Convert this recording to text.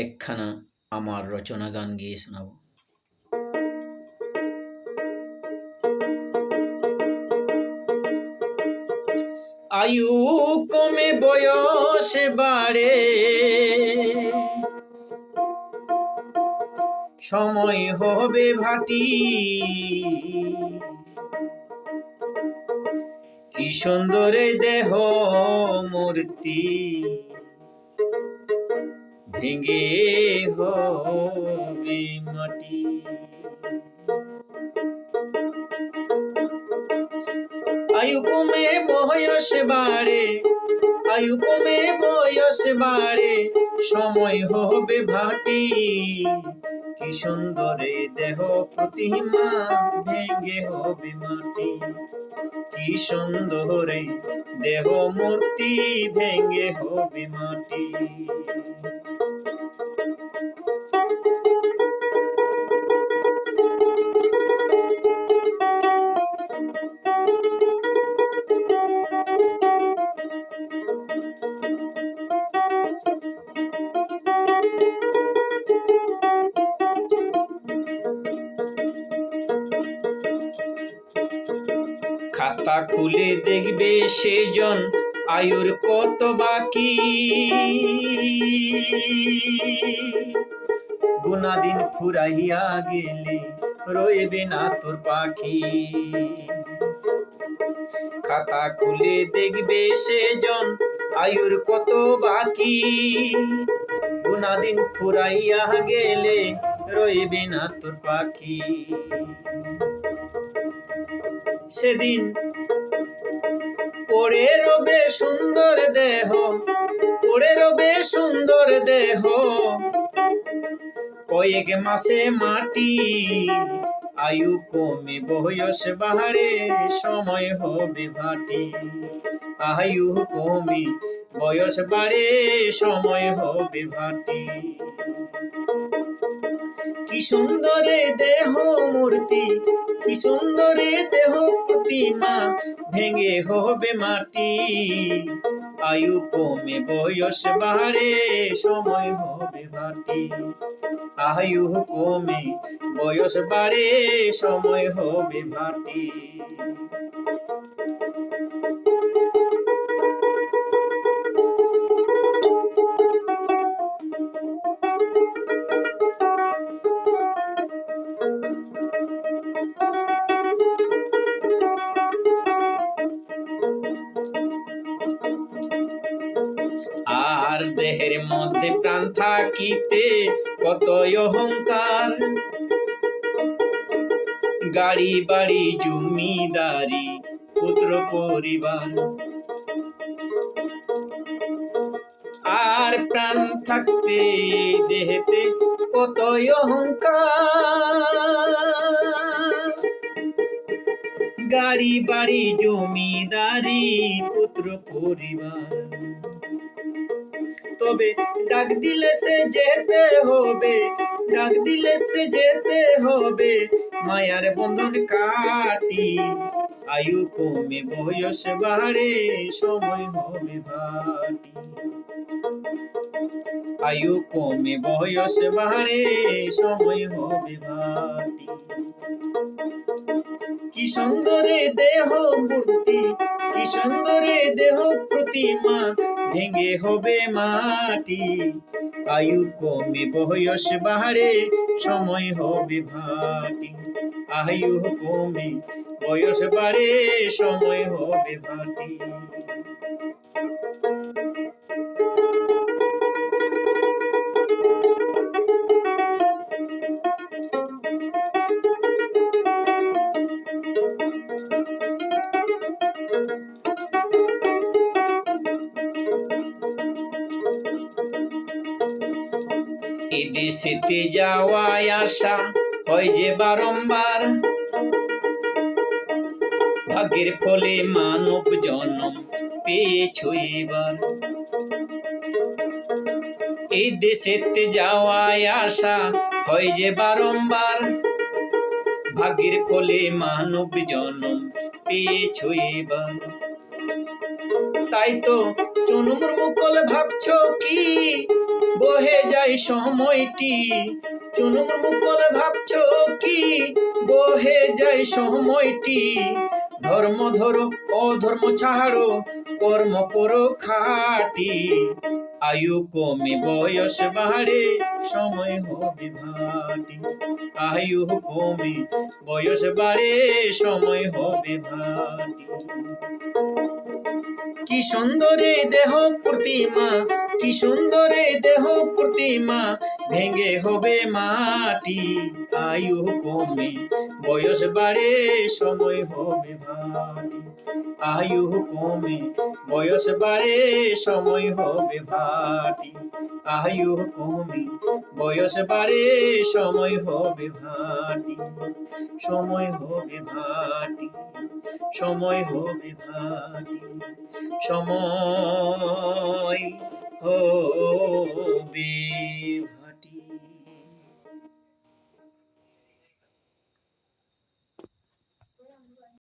একখানা আমার রচনা গান গেয়ে শোনাব। আয়ু কমে বয়স বাড়ে, সময় হবে ভাটি, কি সুন্দর দেহ মূর্তি, ভেঙে হবে মাটি। আয়ু কমে বয়স বাড়ে, আয়ু কমে বয়স বাড়ে, সময় হবে ভাটি, কি সুন্দরে দেহ প্রতিমা, ভেঙে হবে মাটি, কি সুন্দরে দেহ মূর্তি, ভেঙে হবে মাটি। খাতা খুলে দেখবে সেজন আয়ুর কত বাকি, গুনাদিন ফুরাইয়া গেলে রইবে না তোর পাখি। খাতা খুলে দেখবে সেজন আয়ুর কত বাকি, গুনাদিন ফুরাইয়া গেলে রইবে না তোর পাখি। সেদিন পড়ে রবে সুন্দর দেহ, পড়ে রবে সুন্দর দেহ, কয়েক মাসে মাটি, আয়ু কমে বয়স বাড়ে, সময় হবে ভাটি, আয়ু কমে বয়স বাড়ে, সময় হবে ভাটি। কি সুন্দরে দেহ মূর্তি, কি সুন্দরে দেহ প্রতিমা, ভেঙে হবে মাটি, আয়ু কমে বয়স বাড়ে, সময় হবে ভাটি, আয়ু কমে বয়স বাড়ে, সময় হবে ভাটি। আর দেহের মধ্যে প্রাণ থাকিতে কত অহংকার, গাড়ি বাড়ি জমিদারি পুত্র পরিবার, আর প্রাণ থাকতে দেহেতে কত অহংকার, গাড়ি বাড়ি জমিদারি পুত্র পরিবার। তবে ডাক দিলে সে যেতে হবে, ডাক দিলে সে যেতে হবে, মায়ার বন্ধন কাটি, আয়ু কমে বয়স বাড়ে, সময় হবে ভাটি, আয়ু কমে বয়স বাড়ে, সময় হবে ভাটি। কি সুন্দরে দেহ মূর্তি, কি সুন্দরে দেহ প্রতিমা, ভেঙে হবে মাটি, আয়ু কমে বয়স বাড়ে, সময় হবে ভাটি, আয়ু কমে বয়স বাড়ে, সময় হবে ভাটি। এদেশেতে যাওয়া আসা হয় যে বারংবার, ভাগ্যের ফলে মানব জন্ম পেয়েছো এবার। এই দেশেতে যাওয়া আসা হয় যে বারংবার, ভাগ্যের ফলে মানব জন্ম পেয়েছো এবার। তাই তো চনুর মুকল ভাবছো কি বহে যায় যায় সময়টি, চুনুর মুকুল ভাবছো কি বহে যায় সময়টি। ধর্ম ধরো অধর্ম ছাড়ো, কর্ম করো খাঁটি। আয়ু কমে বয়স বাড়ে, সময় হবে ভাটি। আয়ু কমে বয়স বাড়ে, সময় হবে ভাটি। কি সুন্দর এই দেহ প্রতিমা, কি সুন্দর এই দেহ প্রতিমা, ভেঙে হবে মাটি। আয়ু কমে বয়স বাড়ে, সময় হবে ভাটি। আয়ু কমে বয়স বাড়ে, সময় হবে ভাটি। আয়ু কমে বয়স বাড়ে, সময় হবে ভাটি। সময় হবে ভাটি, সময় হবে ভাটি, সময় হবে ভাটি।